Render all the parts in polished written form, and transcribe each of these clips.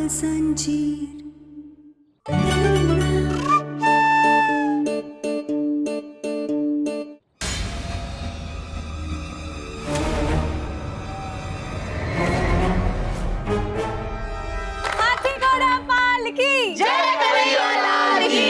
संजीर। हाथी घोड़ा पालकी जय कन्हैया लाल की।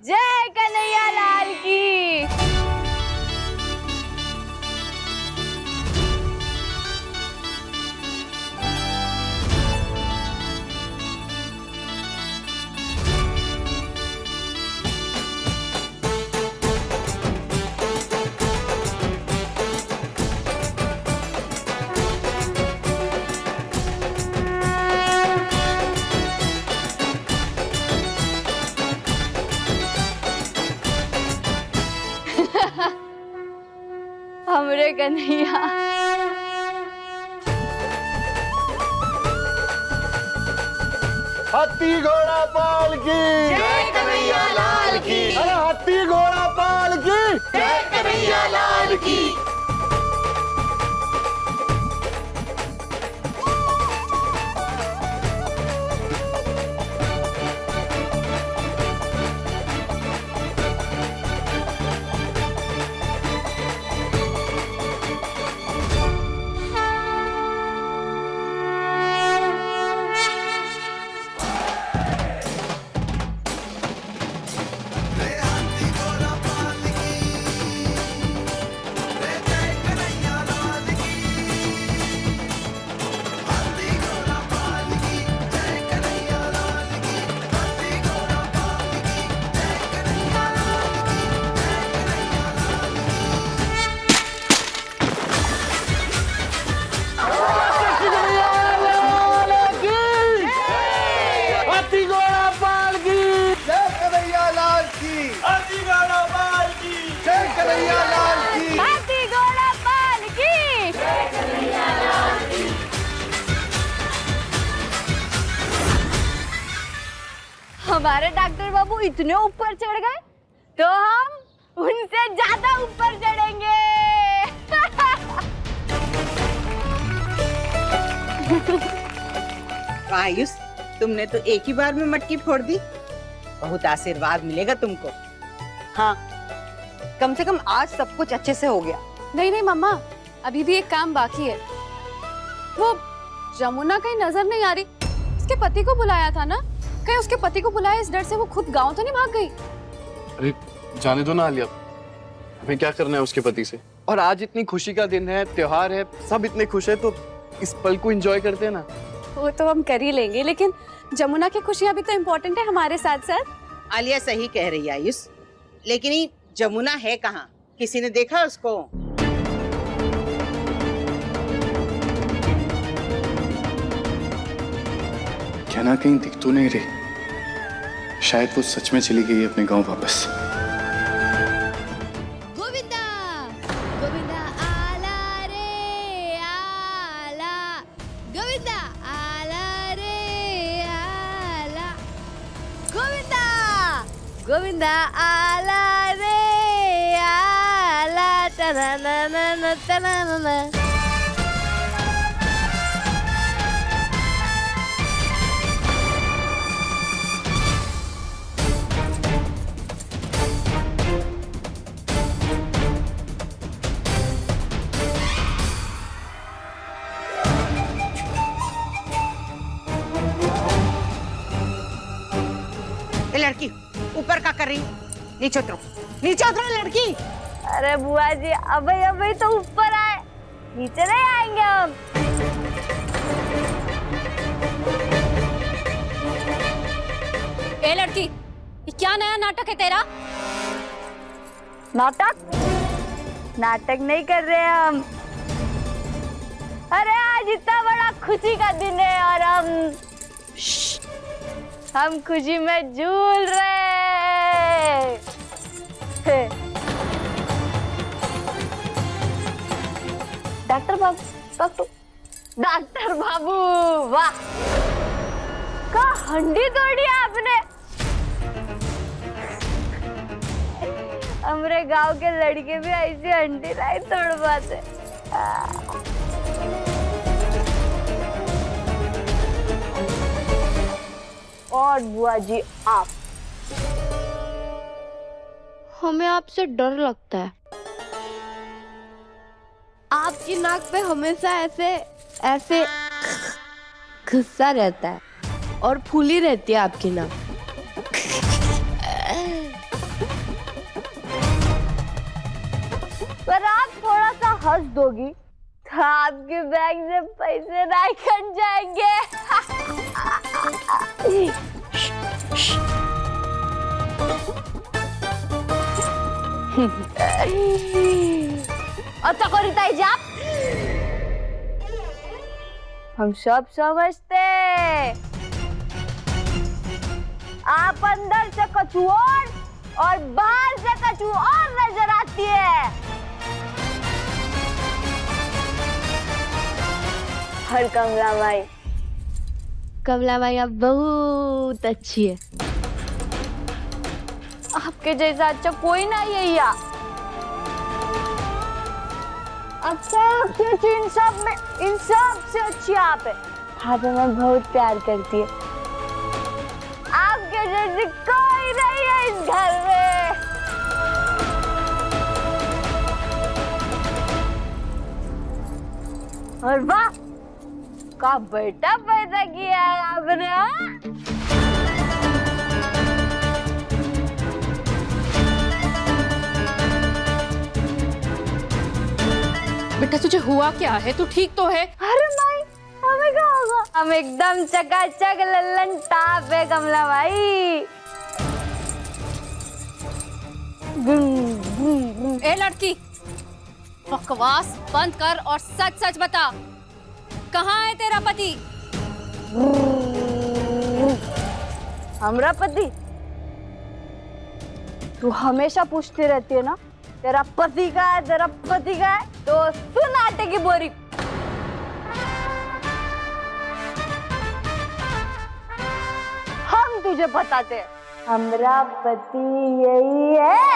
जय कन्हैया लाल की। हमरे कन्हैया। हाथी घोड़ा पालकी जय कन्हैया लाल की। अरे हाथी घोड़ा पालकी जय कन्हैया लाल की। हाथी घोड़ा पालकी जय कन्हैया लाल की। हाथी घोड़ा पालकी जय कन्हैया लाल की। हाथी घोड़ा पालकी। हमारे डॉक्टर बाबू इतने ऊपर चढ़ गए तो हम उनसे ज्यादा ऊपर चढ़ेंगे। आयुष, तुमने तो एक ही बार में मटकी फोड़ दी। बहुत आशीर्वाद मिलेगा तुमको। हाँ, कम से कम आज सब कुछ अच्छे से हो गया। नहीं नहीं मम्मा, अभी भी एक काम बाकी है। वो जमुना कहीं नजर नहीं आ रही। उसके पति को बुलाया था ना, कहीं उसके पति को बुलाया इस डर से वो खुद गांव तो नहीं भाग गई। अरे जाने दो ना आलिया, हमें क्या करना है उसके पति से। और आज इतनी खुशी का दिन है, त्योहार है, सब इतने खुश है, तो इस पल को एंजॉय करते हैं ना। वो तो हम कर ही लेंगे, लेकिन जमुना की खुशियां भी तो इम्पोर्टेंट है हमारे साथ साथ। आलिया सही कह रही है आयुष, लेकिन ये जमुना है कहाँ? किसी ने देखा उसको? कहना कहीं दिख तो नहीं रही। शायद वो सच में चली गई है अपने गांव वापस। गोविंदा गोविंदा आला रे आला, गोविंदा आला रे आला, गोविंदा गोविंदा आला रे आला, तनाना तनाना। ये लड़की ऊपर का कर रही? नीचे उतरो, नीचे उतरो लड़की। अरे बुआ जी, अभी अभी तो ऊपर आए, नीचे नहीं आएंगे हम। ए लड़की, ये क्या नया नाटक है तेरा? नाटक? नाटक नहीं कर रहे हम, अरे आज इतना बड़ा खुशी का दिन है और हम खुशी में झूल रहे। डॉक्टर बाबू वाह, का हंडी तोड़ी आपने। हमारे गांव के लड़के भी ऐसी हंडी नहीं तोड़ पाते। और बुआ जी आप, हमें आपसे डर लगता है। आपकी नाक पे हमेशा ऐसे ऐसे गुस्सा रहता है और फूली रहती है आपकी नाक। पर आप थोड़ा सा हंस दोगी तो आपके बैग से पैसे नहीं कट जाएंगे। अच्छा करिता जाप, हम सब समझते। आप अंदर से कछु और बाहर से कछु और नजर आती है। हर कमला माई आप बहुत अच्छी है। आपके जैसा अच्छा कोई नहीं है यहाँ। अच्छा इन सब से अच्छी आप है। आप हमें बहुत प्यार करती है। आपके जैसी कोई नहीं है इस घर में। और वाह, का बेटा पैदा किया है आपने। बेटा तुझे हुआ क्या है? तू ठीक तो है? अरे माई, हमें क्या होगा? हम एकदम चकाचक लल्लन टाप है कमला भाई। ए लड़की, बकवास बंद कर और सच सच बता, कहाँ है तेरा पति? हमारा पति? तू हमेशा पूछती रहती है ना, तेरा पति का है, तेरा पति का है। तो सुन आटे की बोरी, हम तुझे बताते हैं। हमारा पति यही है।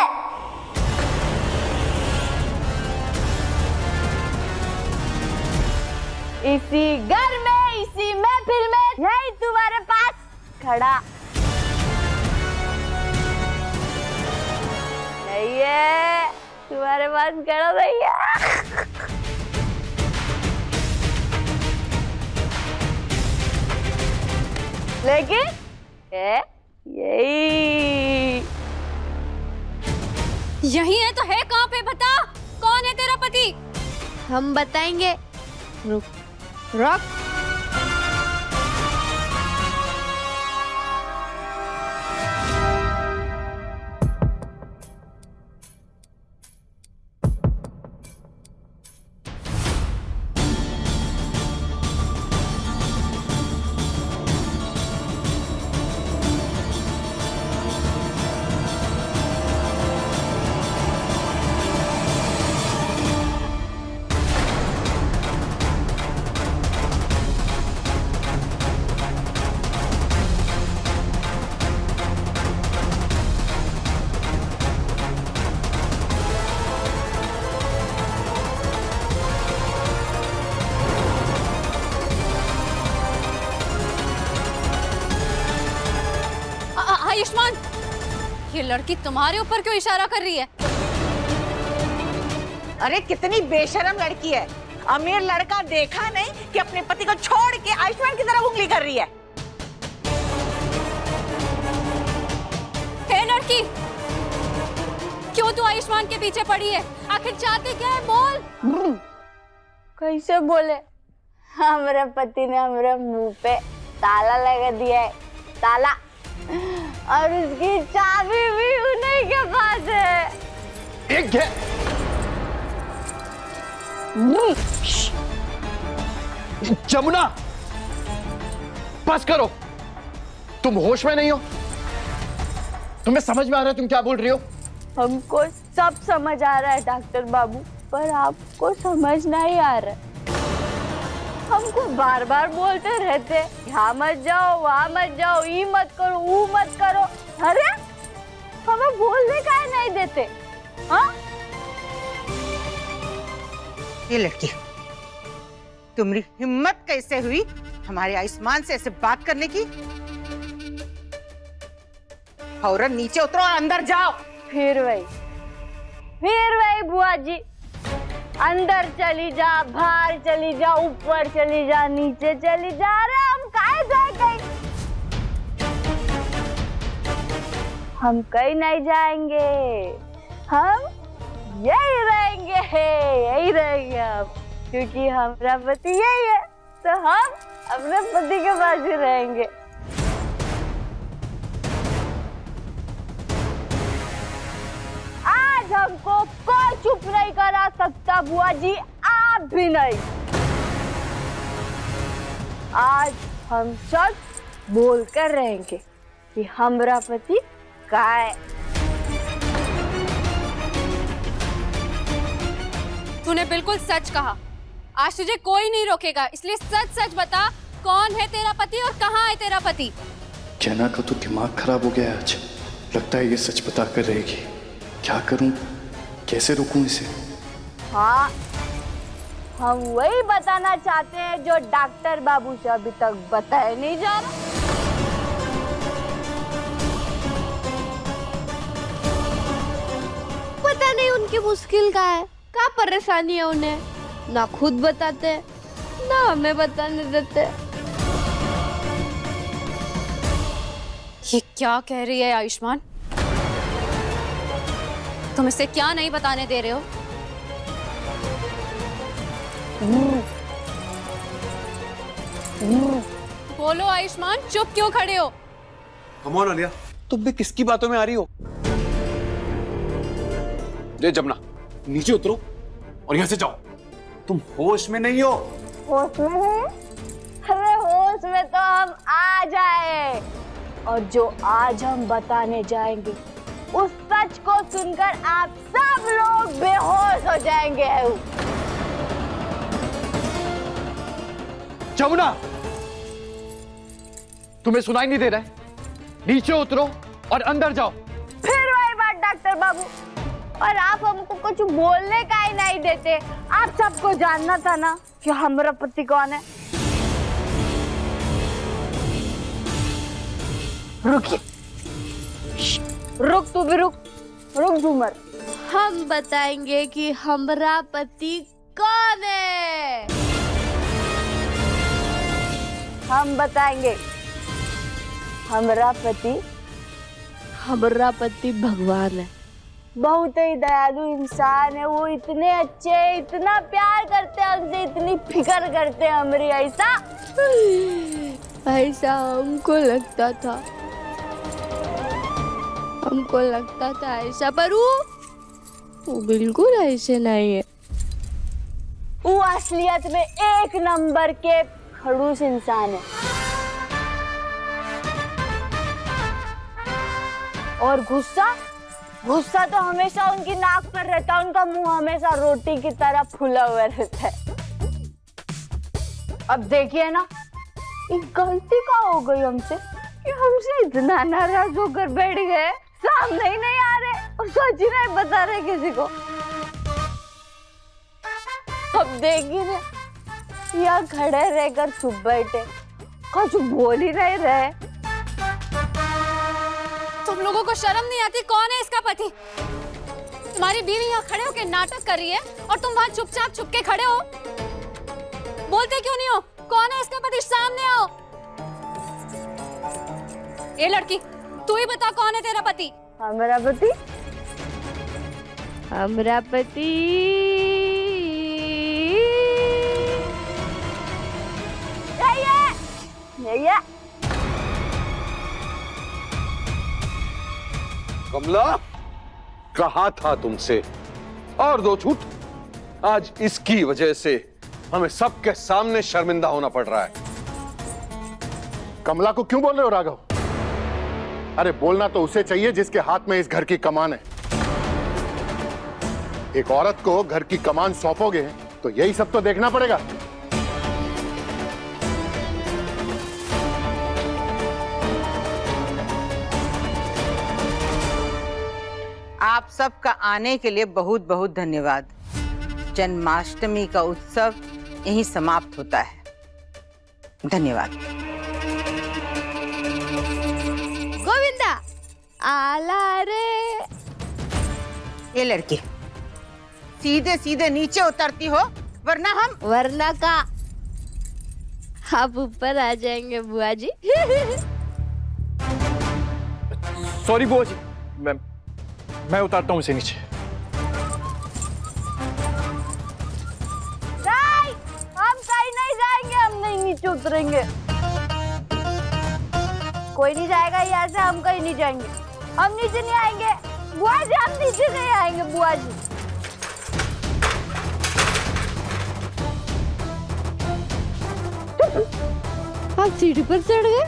इसी घर में, इसी महफिल में, यही तुम्हारे पास खड़ा नहीं है। तुम्हारे पास खड़ा नहीं है। लेकिन यही है तो है कहाँ पे? बता, कौन है तेरा पति? हम बताएंगे। रुक रुक। आयुष्मान, ये लड़की तुम्हारे ऊपर क्यों इशारा कर रही है? अरे कितनी बेशरम लड़की है। अमीर लड़का देखा नहीं कि अपने पति को छोड़ के आयुष्मान की तरफ उंगली कर रही है। हे लड़की, क्यों तू आयुष्मान के पीछे पड़ी है? आखिर चाहती क्या है? बोल। कैसे बोले? हमारे पति ने हमारे मुंह पे ताला लगा दिया है, ताला, और उसकी चाबी भी उन्हीं के पास है। एक जमुना, बस करो। तुम होश में नहीं हो? तुम्हें समझ में आ रहा है तुम क्या बोल रही हो? हमको सब समझ आ रहा है डॉक्टर बाबू, पर आपको समझ नहीं आ रहा है। हमको बार बार बोलते रहते, यहाँ मत जाओ, वहाँ मत जाओ, ये मत करो, वो मत करो। अरे हमें बोलने का ही नहीं देते। हाँ, ये लड़की, तुम्हारी हिम्मत कैसे हुई हमारे आयुष्मान से ऐसे बात करने की? फौरन नीचे उतरो और अंदर जाओ। फिर वही बुआ जी, अंदर चली जा, बाहर चली जा, ऊपर चली जा, नीचे चली जा। अरे हम काहे जाए कहीं? हम कहीं नहीं जाएंगे, हम यही रहेंगे हम, क्योंकि हमारा पति यही है, तो हम अपने पति के पास ही रहेंगे। आज हमको कोई चुप नहीं करा सकता बुआ जी, आप भी नहीं। आज हम सच बोल कर रहेंगे कि हमारा पति का है। तूने बिल्कुल सच कहा। आज तुझे कोई नहीं रोकेगा, इसलिए सच सच बता, कौन है तेरा पति और कहाँ है तेरा पति? कहना का तो दिमाग खराब हो गया है आज। लगता है ये सच बता कर रहेगी। क्या करूं, कैसे रोकूं इसे? हाँ, हम वही बताना चाहते हैं जो डॉक्टर बाबू से अभी तक बताया नहीं जा रहा। पता नहीं उनकी मुश्किल का है, क्या परेशानी है उन्हें, ना खुद बताते ना हमें बताने देते। ये क्या कह रही है आयुष्मान? तुम इसे क्या नहीं बताने दे रहे हो? बोलो आयुष्मान, चुप क्यों खड़े हो? कम ऑन आलिया, तुम भी किसकी बातों में आ रही हो? ये जमुना, नीचे उतरो और यहाँ से जाओ। तुम होश में नहीं हो। होश में है? अरे होश में तो हम आ जाए, और जो आज हम बताने जाएंगे उस सच को सुनकर आप सब लोग बेहोश हो जाएंगे। जमुना, तुम्हें सुनाई नहीं दे रहा है? नीचे उतरो और अंदर जाओ। फिर वही बात डॉक्टर बाबू, और आप हमको कुछ बोलने का ही नहीं देते। आप सबको जानना था ना कि हमारा पति कौन है। रुकिए, रुक, तू भी रुक झूमर। हम बताएंगे कि हमारा पति कौन है। हम बताएंगे हमारा पति भगवान है। बहुत ही दयालु इंसान है वो, इतने अच्छे, इतना प्यार करते हैं हमसे, इतनी फिक्र करते हैं हमारी। ऐसा हमको लगता था ऐसा, पर वो बिल्कुल ऐसे नहीं है। वो असलियत में एक नंबर के खड़ूस इंसान है। और गुस्सा तो हमेशा उनकी नाक पर रहता है, उनका मुंह हमेशा रोटी की तरह फूला हुआ रहता है। अब देखिए ना, एक गलती का हो गई हमसे कि हमसे इतना नाराज होकर बैठ गए, सामने ही नहीं आ रहे और सच ही नहीं बता रहे किसी को। अब देखिए ना, यहाँ खड़े रहकर चुप बैठे, कुछ बोल ही नहीं रहे। तुम लोगों को शर्म नहीं आती? कौन है इसका पति? तुम्हारी बीवी यहाँ खड़े होकर नाटक कर रही है और तुम वहाँ चुपचाप छुप के खड़े हो। बोलते क्यों नहीं हो? कौन है इसका पति? सामने आओ। ए लड़की, तू ही बता, कौन है तेरा पति? हमारा पति यही है। कमला, कहा था तुमसे, और दो छूट। आज इसकी वजह से हमें सबके सामने शर्मिंदा होना पड़ रहा है। कमला को क्यों बोल रहे हो राघव? अरे बोलना तो उसे चाहिए जिसके हाथ में इस घर की कमान है। एक औरत को घर की कमान सौंपोगे तो यही सब तो देखना पड़ेगा। आप सबका आने के लिए बहुत बहुत धन्यवाद। जन्माष्टमी का उत्सव यहीं समाप्त होता है। धन्यवाद। गोविंदा आला रे। ये लड़की सीधे सीधे नीचे उतरती हो, वरना का आप ऊपर आ जाएंगे बुआ जी। सॉरी बुआ जी, मैं उतारता हूँ इसे नीचे। नहीं, हम कहीं नहीं जाएंगे, हम नहीं नीचे उतरेंगे। कोई नहीं जाएगा यहाँ से, हम कहीं नहीं जाएंगे। हम नीचे नहीं आएंगे बुआ जी, हम नीचे नहीं आएंगे बुआ जी। आप सीढ़ी पर चढ़ गए।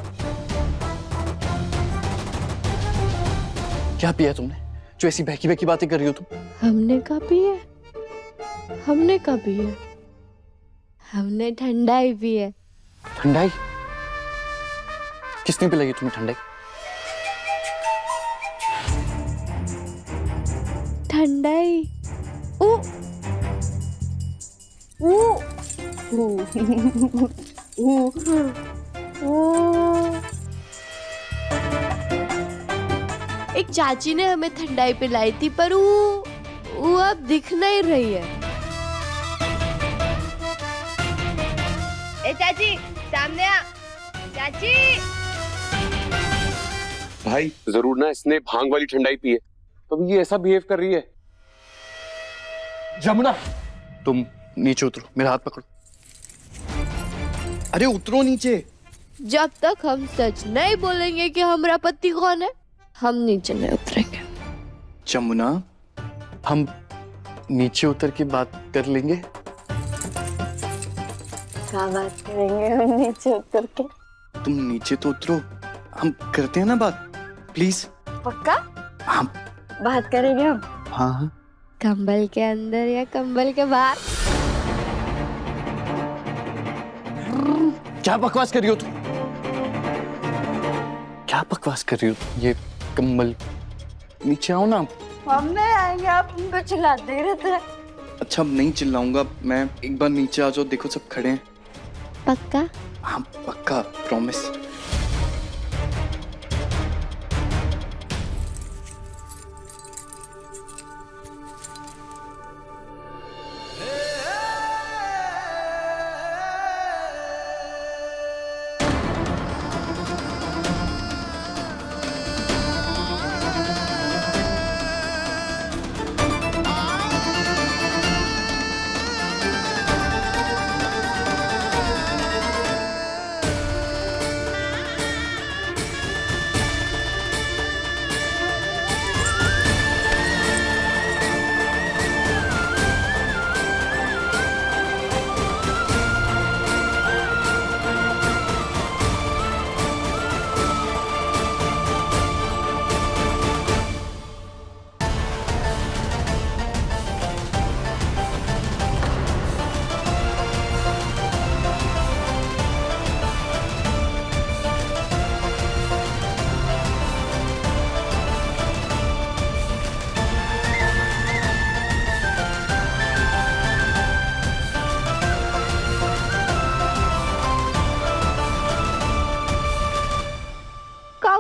क्या पिया तुमने जो ऐसी बहकी बहकी बातें कर रही हो तुम? हमने कहा पिए, हमने कहा पिए, हमने ठंडाई पी है। ठंडाई? किसने पिलाई तुम्हें ठंडाई? ठंडाई ओ एक चाची ने हमें ठंडाई पिलाई थी, पर वो अब दिख नहीं रही है। ए चाची, सामने आ। चाची भाई जरूर ना इसने भांग वाली ठंडाई पी है, तब ये ऐसा बिहेव कर रही है। जमुना, तुम नीचे उतरो, मेरा हाथ पकड़ो। अरे उतरो नीचे। जब तक हम सच नहीं बोलेंगे कि हमारा पति कौन है, हम नीचे नहीं उतरेंगे। जमुना, हम नीचे उतर के बात कर लेंगे। क्या बात करेंगे हम नीचे उतर के? तुम नीचे तो उतरो, हम करते हैं ना बात, प्लीज। पक्का? हम बात करेंगे हम। हाँ हाँ। कंबल के अंदर या कंबल के बाहर? क्या बकवास कर रही हो तुम? क्या बकवास कर रही हो? ये कंबल, नीचे आओ ना। हम नहीं आएंगे, आप हम पे चिल्लाते ही रहते हैं। अच्छा, अब नहीं चिल्लाऊंगा मैं। एक बार नीचे आ जाओ, देखो सब खड़े हैं। पक्का? हाँ पक्का, प्रॉमिस।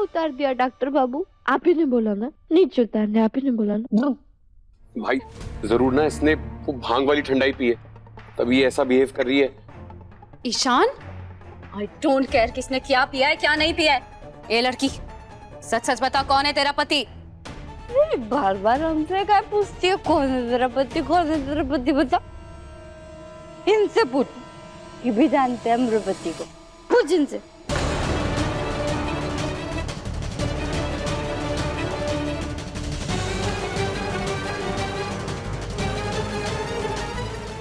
उतार दिया डॉक्टर बाबू, आप ही ने बोला ना नीचे उतारने, आप ही ने बोला ना। भाई जरूर ना इसने वो भांग वाली ठंडाई पी है, तब ये ऐसा बिहेव कर रही है। ईशान, आई डोंट केयर किसने क्या पिया है क्या नहीं पिया है। ये लड़की सच सच बता, कौन है तेरा पति? बार बार हमसे क्या पूछती है, कौन है तेरा पति, कौन है तेरा पति, बता। इनसे पूछ, ये भी जानते हैं मेरे पति को, पूछ इनसे।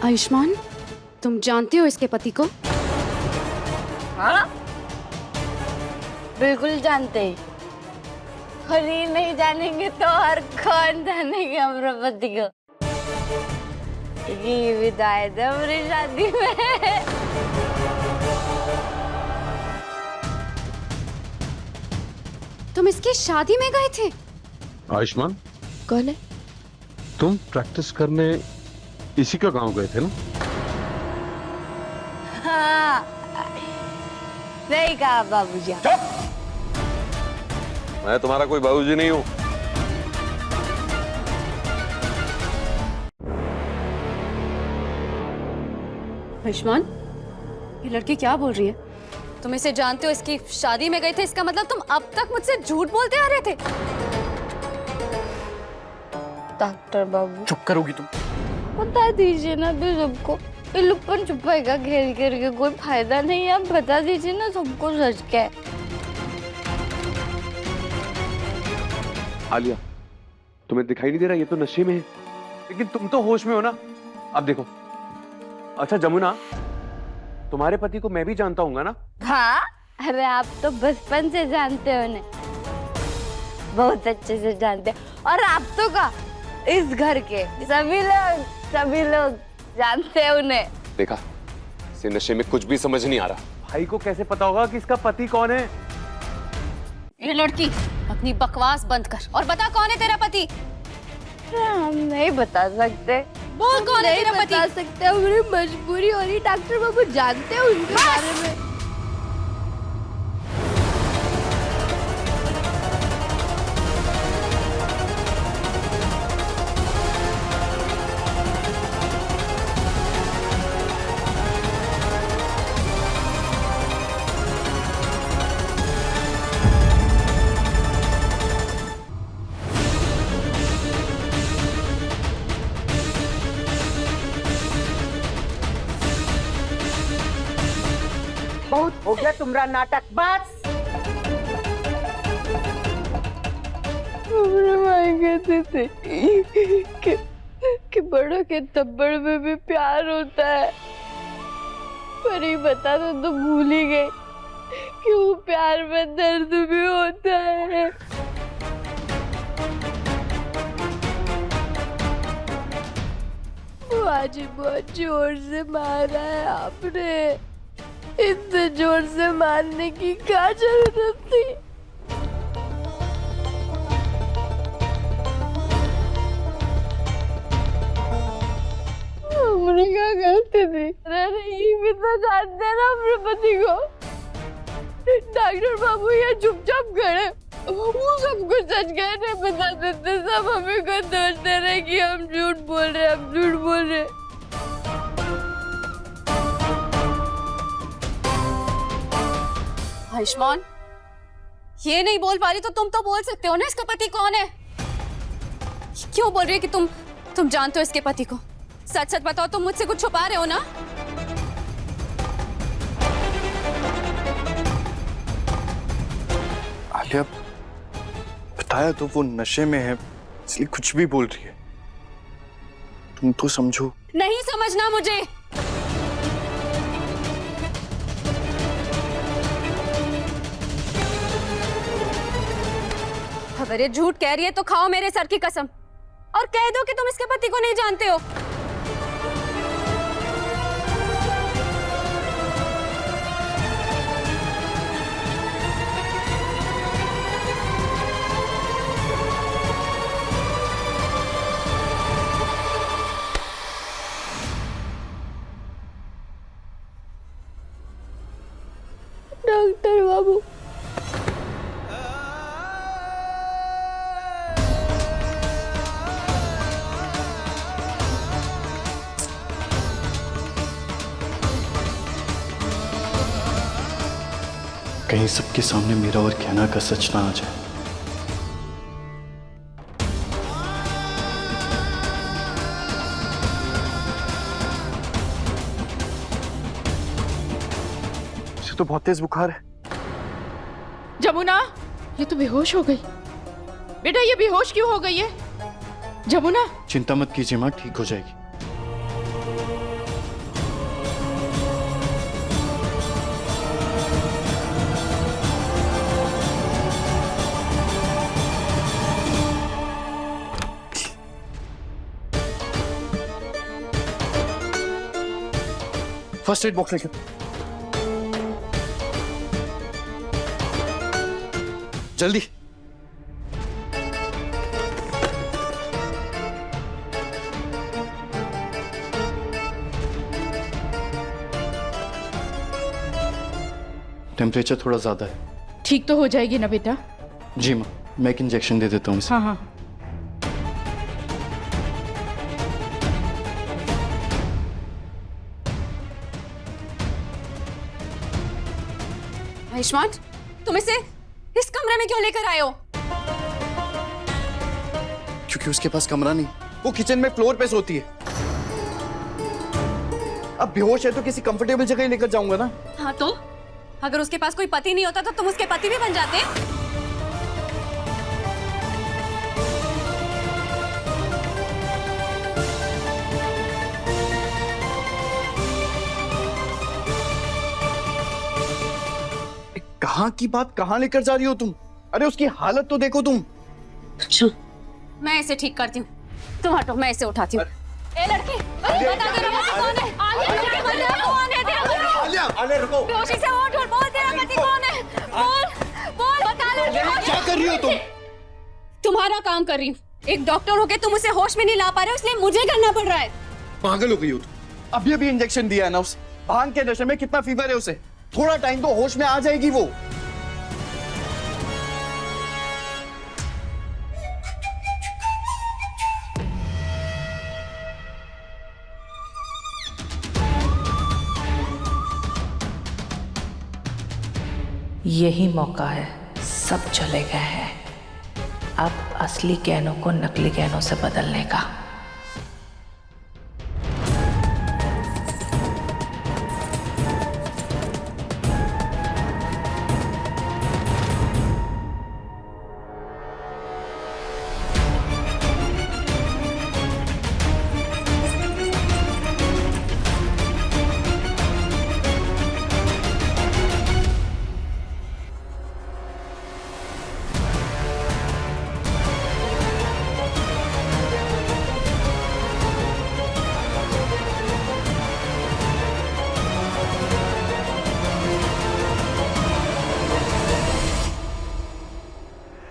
आयुष्मान, तुम जानते हो इसके पति को? हाँ, बिल्कुल जानते हैं। और ये नहीं जानेंगे तो और कौन जानेंगे हमारे पति को? ये विदाई दे हमारी शादी में। तुम इसकी शादी में गए थे? आयुष्मान, कौन है? तुम प्रैक्टिस करने इसी का गांव गए थे ना? हाँ, नहीं कहा बाबूजी। मैं तुम्हारा कोई बाबूजी नहीं हूँ। आयुष्मान, ये लड़की क्या बोल रही है? तुम इसे जानते हो, इसकी शादी में गए थे, इसका मतलब तुम अब तक मुझसे झूठ बोलते आ रहे थे। डॉक्टर बाबू, चुप करोगी तुम? बता दीजिए ना तो सबको। ये लुप्पन छुपाएगा घेर घेर के, कोई फायदा नहीं है। आप बता दीजिए ना सबको सच क्या है। आलिया, तुम्हें दिखाई नहीं दे रहा ये तो नशे में है, लेकिन तुम तो होश में हो ना। अब देखो, अच्छा जमुना, तुम्हारे पति को मैं भी जानता हूँ ना? हाँ, अरे आप तो बचपन से जानते हो उन्हें, बहुत अच्छे से जानते हो। और आप तो का इस घर के सभी लोग जानते हैं उन्हें। देखा, इसे नशे में कुछ भी समझ नहीं आ रहा। भाई को कैसे पता होगा कि इसका पति कौन है? ये लड़की, अपनी बकवास बंद कर और बता कौन है तेरा पति? हम नहीं बता सकते। बोल कौन है तेरा नहीं पति? बता सकते, हमारी मजबूरी हो रही। डॉक्टर बाबू जानते हैं उनके बारे में। बहुत हो गया तुम्हारा नाटक, बस। हमारे भाई कहते थे कि बड़ों के थप्पड़ में भी प्यार होता है, पर ये बता तो भूल ही गए कि वो प्यार में दर्द भी होता है। वो आज बहुत जोर से मारा है आपने। इतने जोर से मारने की क्या जरूरत थी? हमने क्या गलती थी? अरे ये भी तो जानते हैं ना अपने पति को। डॉक्टर बाबू ये चुपचाप खड़े, वो सब कुछ सच कहने बता देते, सब हमें को दोष दे रहे कि हम झूठ बोल रहे। आयुष्मान, ये नहीं बोल पा रही तो तुम तो बोल सकते हो ना, इसका पति कौन है? क्यों बोल रही है कि तुम जानते हो इसके पति को? सच सच बताओ, तुम मुझसे कुछ छुपा रहे हो ना? आलिया, बताया तो वो नशे में है, इसलिए कुछ भी बोल रही है। तुम तो समझो। नहीं समझना मुझे। अगर ये झूठ कह रही है तो खाओ मेरे सर की कसम और कह दो कि तुम इसके पति को नहीं जानते हो। डॉक्टर बाबू, कहीं सबके सामने मेरा और कहना का सच ना आ जाए। इसे तो बहुत तेज बुखार है। जमुना, ये तो बेहोश हो गई। बेटा ये बेहोश क्यों हो गई है? जमुना, चिंता मत कीजिए माँ, ठीक हो जाएगी। फर्स्ट एड बॉक्स लेके जल्दी। टेम्परेचर थोड़ा ज्यादा है। ठीक तो हो जाएगी ना बेटा? जी माँ, मैं एक इंजेक्शन दे देता हूँ इसे। हाँ हाँ। आयुष्मान, तुम इसे इस कमरे में क्यों लेकर आए हो? क्योंकि उसके पास कमरा नहीं, वो किचन में फ्लोर पे सोती है। अब बेहोश है तो किसी कंफर्टेबल जगह ही लेकर जाऊंगा ना। हाँ तो अगर उसके पास कोई पति नहीं होता तो तुम उसके पति भी बन जाते। कहाँ की बात कहाँ लेकर जा रही हो तुम? अरे उसकी हालत तो देखो तुम। अच्छा, मैं इसे ठीक करती हूँ, तुम हटो, मैं इसे उठाती हूँ। ए लड़की, बता तेरा पति कौन है? आलिया, कौन है तेरा पति? आलिया रुको। बेहोशी से उठ और बोल तेरा पति कौन है? बोल बता लड़की। क्या कर रही हो तुम? तुम्हारा काम कर रही हूँ। एक डॉक्टर होके तुम उसे होश में नहीं ला पा रहे हो, इसलिए मुझे करना पड़ रहा है। पागल हो गई हो तुम। अभी इंजेक्शन दिया है ना उसे। भांग के नशे में कितना फीवर है उसे। थोड़ा टाइम तो होश में आ जाएगी वो। यही मौका है, सब चले गए हैं, अब असली गहनों को नकली गहनों से बदलने का।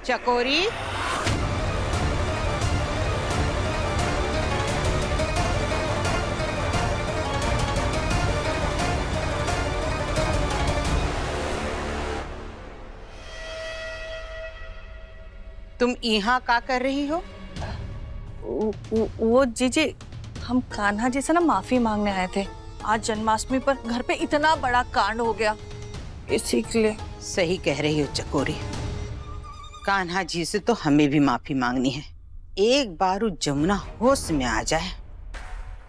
चकोरी, तुम यहाँ क्या कर रही हो? वो जीजी, हम कान्हा जी से ना माफी मांगने आए थे। आज जन्माष्टमी पर घर पे इतना बड़ा कांड हो गया, इसी के लिए। सही कह रही हो चकोरी, कान्हा जी से तो हमें भी माफी मांगनी है। एक बार वो जमुना होश में आ जाए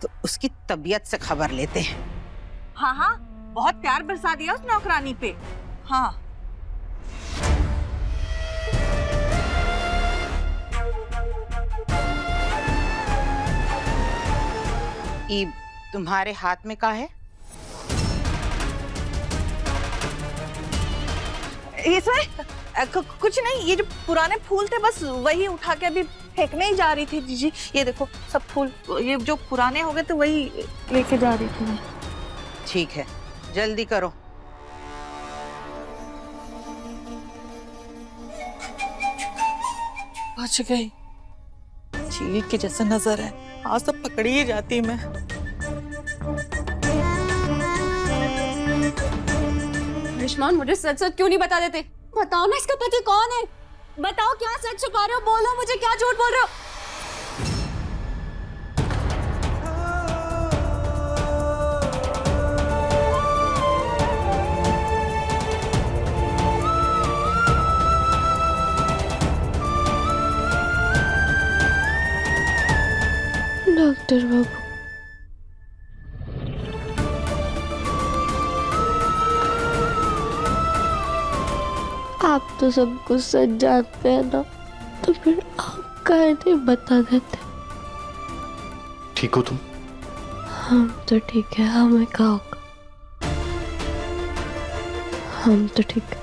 तो उसकी तबीयत से खबर लेते हैं। हाँ हाँ, बहुत प्यार बरसा दिया उस नौकरानी पे। हाँ ये तुम्हारे हाथ में क्या है? इसमें कुछ नहीं, ये जो पुराने फूल थे बस वही उठा के अभी फेंकने ही जा रही थी जीजी। ये देखो सब फूल, ये जो पुराने हो गए थे वही लेके जा रही थी मैं। ठीक है, जल्दी करो। बच गई, चील के जैसा नजर है, आज तो पकड़ी ही जाती मैं। आयुष्मान, मुझे सच सच क्यों नहीं बता देते? बताओ ना, इसका पति कौन है? बताओ, क्या सच छुपा रहे हो? बोलो मुझे, क्या झूठ बोल रहे हो? डॉक्टर बाबू, आप तो सब कुछ सच जानते हैं ना, तो फिर आप काहे नहीं बता देते? ठीक हो तुम? हम तो ठीक है, हमें क्या होगा? हम तो ठीक है।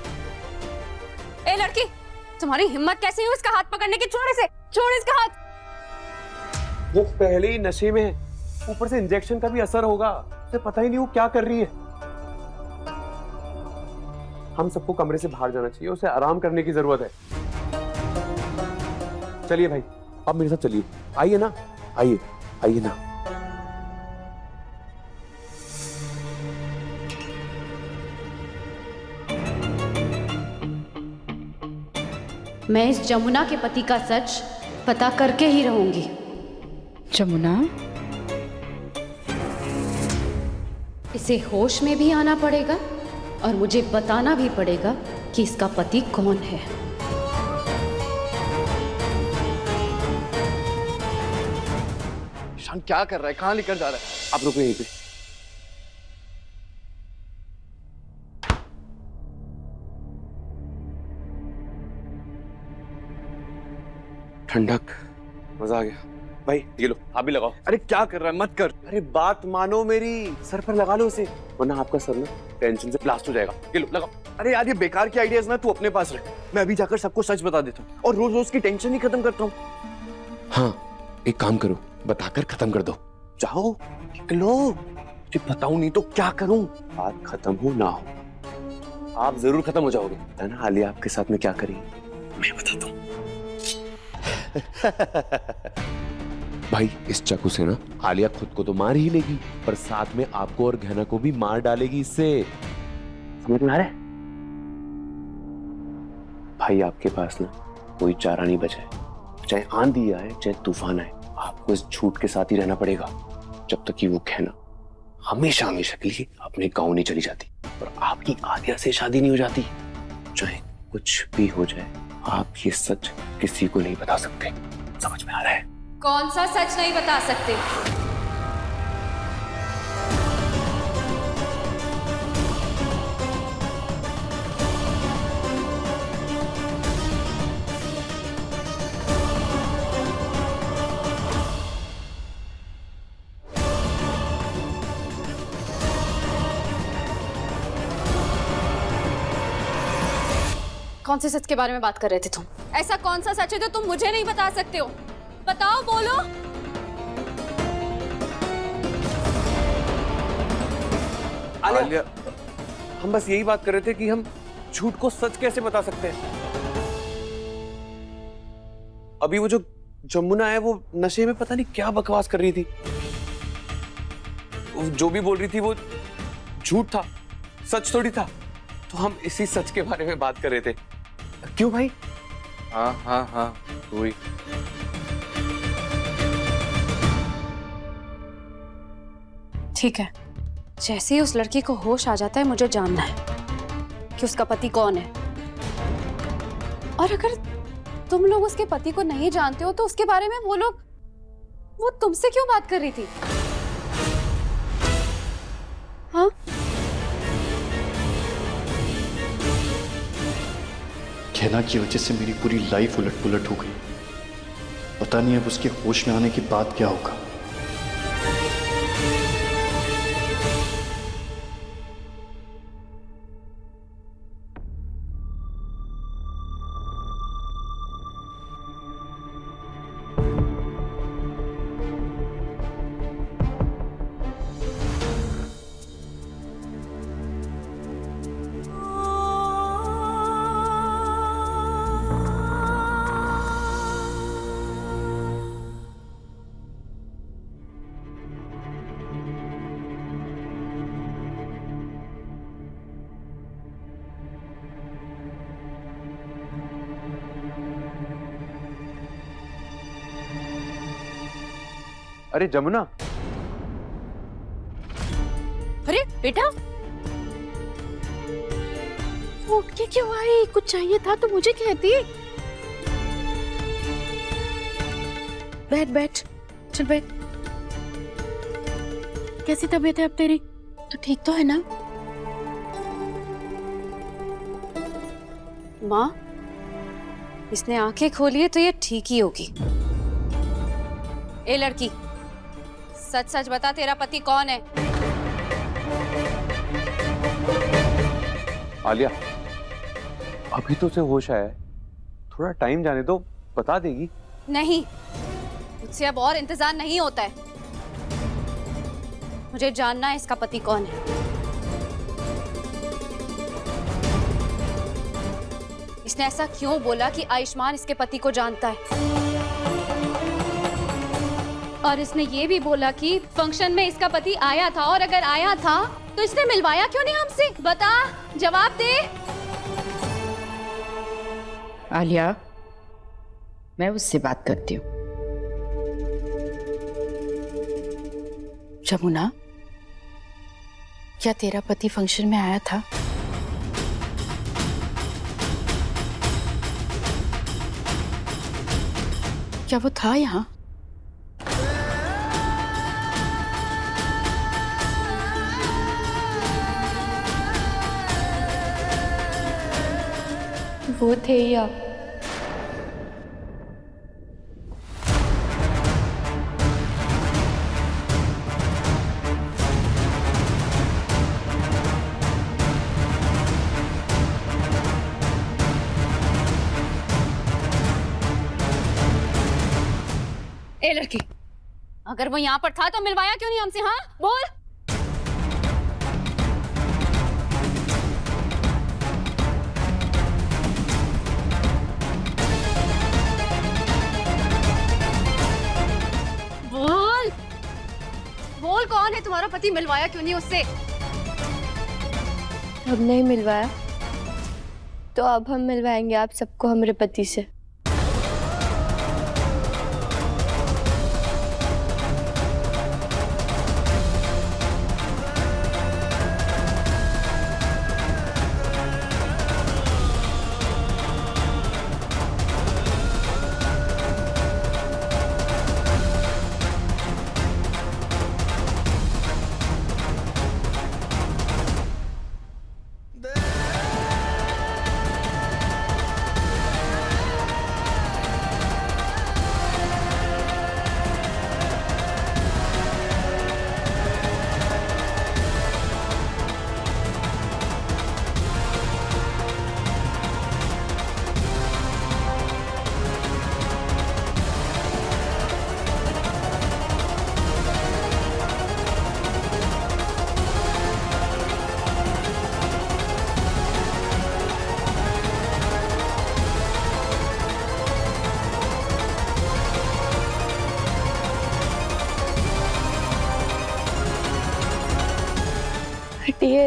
ए लड़की, तुम्हारी हिम्मत कैसे हुई उसका हाथ पकड़ने की? छोड़ इसे, छोड़ इसका हाथ। वो पहले ही नशे में है, ऊपर से इंजेक्शन का भी असर होगा, उसे पता ही नहीं वो क्या कर रही है। हम सबको कमरे से बाहर जाना चाहिए, उसे आराम करने की जरूरत है। चलिए भाई, आप मेरे साथ चलिए। आइए ना, आइए आइए ना। मैं इस जमुना के पति का सच पता करके ही रहूंगी। जमुना, इसे होश में भी आना पड़ेगा और मुझे बताना भी पड़ेगा कि इसका पति कौन है। ईशान क्या कर रहा है, कहाँ लेकर जा रहा है? आप रुको यहीं पे। ठंडक, मजा आ गया। भाई ये लो, आप भी लगाओ। अरे क्या कर रहा है, मत कर। अरे बात मानो मेरी, सर पर लगा लो उसे, वरना आपका सर ना टेंशन से ब्लास्ट हो जाएगा। ये लो लगाओ। अरे यार ये बेकार की आइडियाज ना तू अपने पास रख, मैं अभी जाकर सबको सच बता देता हूँ और रोज रोज की टेंशन ही खत्म करता हूँ। हाँ, एक काम करो, बताकर खत्म कर दो। जाओ निकलो। मुझे बताऊं नहीं तो क्या करूं? बात खत्म हो ना हो, आप जरूर खत्म हो जाओगे। है ना आलिया आपके साथ में क्या करेगी, मैं बताता हूँ। भाई इस चाकू से ना आलिया खुद को तो मार ही लेगी, पर साथ में आपको और गहना को भी मार डालेगी इससे। समझ में आ रहा है? भाई आपके पास ना कोई चारा नहीं बचा है, चाहे आंधी आए चाहे तूफान आए, आपको इस झूठ के साथ ही रहना पड़ेगा जब तक कि वो गहना हमेशा हमेशा के लिए अपने गांव नहीं चली जाती और आपकी आलिया से शादी नहीं हो जाती। चाहे कुछ भी हो जाए, आप ये सच किसी को नहीं बता सकते। समझ में आ रहा है? कौन सा सच नहीं बता सकते? कौन से सच के बारे में बात कर रहे थे तुम? ऐसा कौन सा सच है जो तुम मुझे नहीं बता सकते हो? बताओ, बोलो। आलिया, हम बस यही बात कर रहे थे कि हम झूठ को सच कैसे बता सकते हैं। अभी वो जो जमुना है वो नशे में पता नहीं क्या बकवास कर रही थी। जो भी बोल रही थी वो झूठ था, सच थोड़ी था। तो हम इसी सच के बारे में बात कर रहे थे। क्यों भाई? हाँ हाँ हाँ वही। ठीक है, जैसे ही उस लड़की को होश आ जाता है मुझे जानना है कि उसका पति कौन है। और अगर तुम लोग उसके पति को नहीं जानते हो तो उसके बारे में वो तुमसे क्यों बात कर रही थी? हाँ? कहना की वजह से मेरी पूरी लाइफ उलट पुलट हो गई। पता नहीं अब उसके होश में आने के बाद क्या होगा। अरे जमुना, अरे बेटा, उठ के क्यों आई? कुछ चाहिए था तो मुझे कहती। बैठ बैठ, चल बैठ। कैसी तबीयत है अब तेरी? तो ठीक तो है ना? माँ, इसने आंखें खोली है तो ये ठीक ही होगी। ए लड़की, सच सच बता, तेरा पति कौन है? आलिया, अभी तो उसे होश आया है, थोड़ा टाइम जाने दो, बता देगी। नहीं, मुझसे अब और इंतजार नहीं होता है। मुझे जानना है इसका पति कौन है। इसने ऐसा क्यों बोला कि आयुष्मान इसके पति को जानता है? और इसने ये भी बोला कि फंक्शन में इसका पति आया था, और अगर आया था तो इसने मिलवाया क्यों नहीं हमसे? बता, जवाब दे। आलिया, मैं उससे बात करती हूँ। जमुना, क्या तेरा पति फंक्शन में आया था? क्या वो था यहाँ? वो थे या ए लड़की, अगर वो यहाँ पर था तो मिलवाया क्यों नहीं हमसे? हाँ बोल। बोल बोल, कौन है तुम्हारा पति? मिलवाया क्यों नहीं उससे? अब नहीं मिलवाया तो अब हम मिलवाएंगे आप सबको हमारे पति से। हटिए,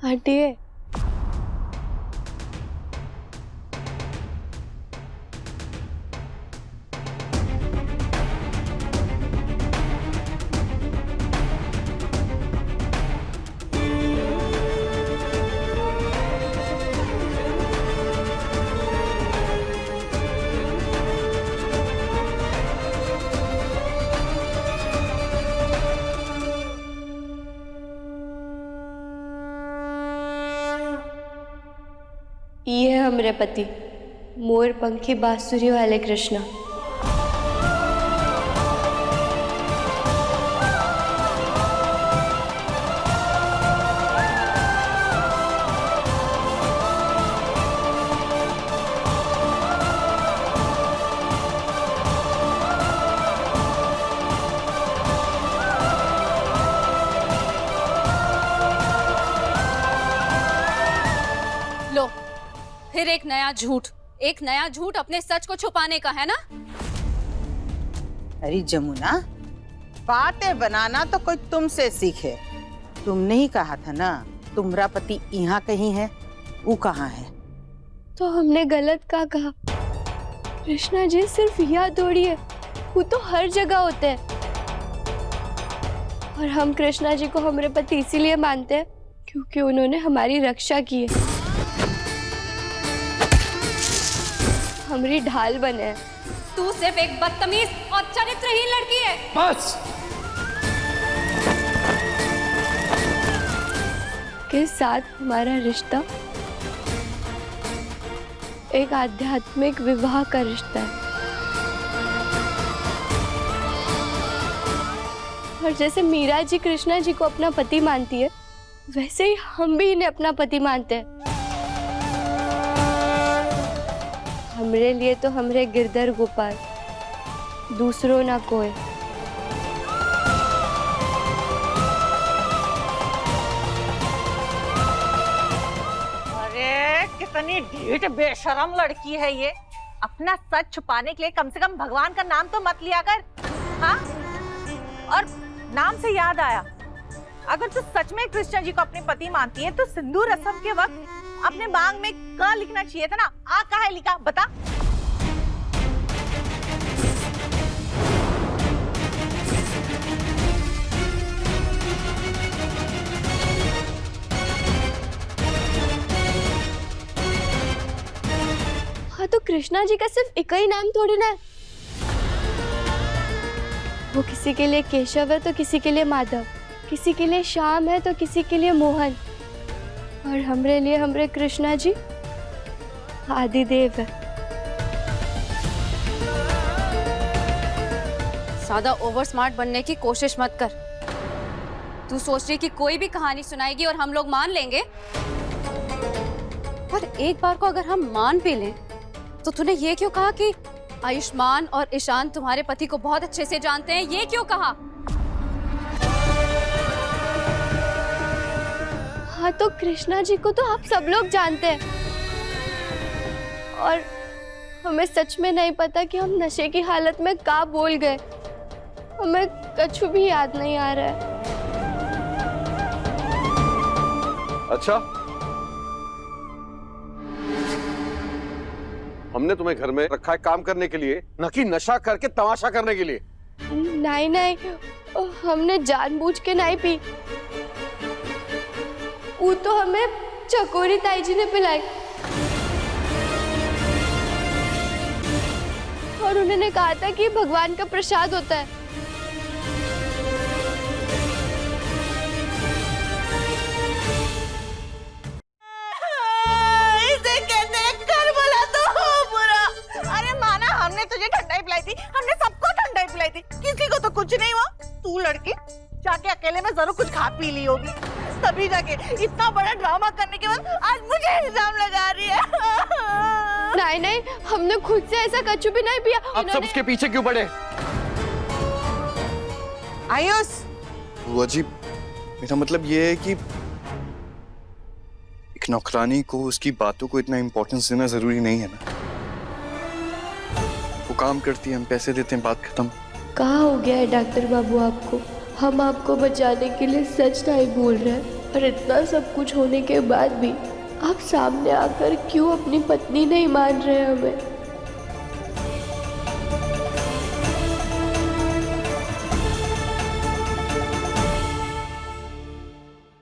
हटिए। ये है हमारे पति, मोर पंखी बांसुरी वाले कृष्णा। लो, फिर एक नया झूठ अपने सच को छुपाने का, है ना? अरे जमुना, बातें बनाना तो कोई तुमसे सीखे। तुमने ही कहा था ना तुम्हारा पति यहाँ कहीं है। वो कहाँ है? तो हमने गलत क्या कहा? कृष्णा जी सिर्फ यहाँ थोड़ी है, वो तो हर जगह होते हैं। और हम कृष्णा जी को हमारे पति इसीलिए मानते हैं क्योंकि उन्होंने हमारी रक्षा की है, हमारी ढाल बने हैं। तू सिर्फ एक बदतमीज और चरित्रहीन लड़की है। बस। के साथ हमारा रिश्ता एक आध्यात्मिक विवाह का रिश्ता है। और जैसे मीरा जी कृष्णा जी को अपना पति मानती है, वैसे ही हम भी इन्हें अपना पति मानते हैं। हमरे लिए तो हमरे गिरधर गोपाल दूसरों ना कोई। अरे कितनी ढीठ बेशरम लड़की है ये। अपना सच छुपाने के लिए कम से कम भगवान का नाम तो मत लिया कर। हाँ, और नाम से याद आया, अगर तू सच में कृष्णा जी को अपने पति मानती है तो सिंदूर रस्म के वक्त अपने मांग में क लिखना चाहिए था ना। आ कहाँ है लिखा, बता। हाँ तो कृष्णा जी का सिर्फ एक ही नाम थोड़ी ना है। वो किसी के लिए केशव है तो किसी के लिए माधव, किसी के लिए श्याम है तो किसी के लिए मोहन, और हमरे लिए हमरे कृष्णा जी आदिदेव है। ज्यादा ओवर स्मार्ट बनने की कोशिश मत कर। तू सोच रही कि कोई भी कहानी सुनाएगी और हम लोग मान लेंगे, पर एक बार को अगर हम मान भी लें तो तूने ये क्यों कहा कि आयुष्मान और ईशान तुम्हारे पति को बहुत अच्छे से जानते हैं? ये क्यों कहा? हाँ तो कृष्णा जी को तो आप सब लोग जानते हैं, और हमें सच में नहीं पता कि हम नशे की हालत में क्या बोल गए। हमें कुछ भी याद नहीं आ रहा है। अच्छा, हमने तुम्हें घर में रखा है काम करने के लिए, न कि नशा करके तमाशा करने के लिए। नहीं नहीं, हमने जानबूझ के नहीं पी। वो तो हमें चकोरी ताई जी ने पिलाई, और उन्होंने कहा था कि भगवान का प्रसाद होता है। इसे कहते हैं कर बोला तो हो बुरा। अरे माना, हमने तुझे ठंडाई पिलाई थी, हमने सबको ठंडाई पिलाई थी, किसी को तो कुछ नहीं हुआ। तू लड़की जाके अकेले में जरूर कुछ खा पी ली होगी, तभी जाके इतना बड़ा ड्रामा करने के बाद आज मुझे इल्जाम लगा रही है। नहीं नहीं, हमने खुद से ऐसा कछु भी नहीं पिया। आप सब उसके पीछे क्यों पड़े? आयुष, वो अजीब, मेरा मतलब ये है कि एक नौकरानी को उसकी बातों को इतना इम्पोर्टेंस देना जरूरी नहीं है ना। वो काम करती है, हम पैसे देते हैं, बात खत्म। कहाँ हो गया है डॉक्टर बाबू आपको? हम आपको बचाने के लिए सच नहीं बोल रहे हैं, और इतना सब कुछ होने के बाद भी आप सामने आकर क्यों अपनी पत्नी नहीं मान रहे हमें?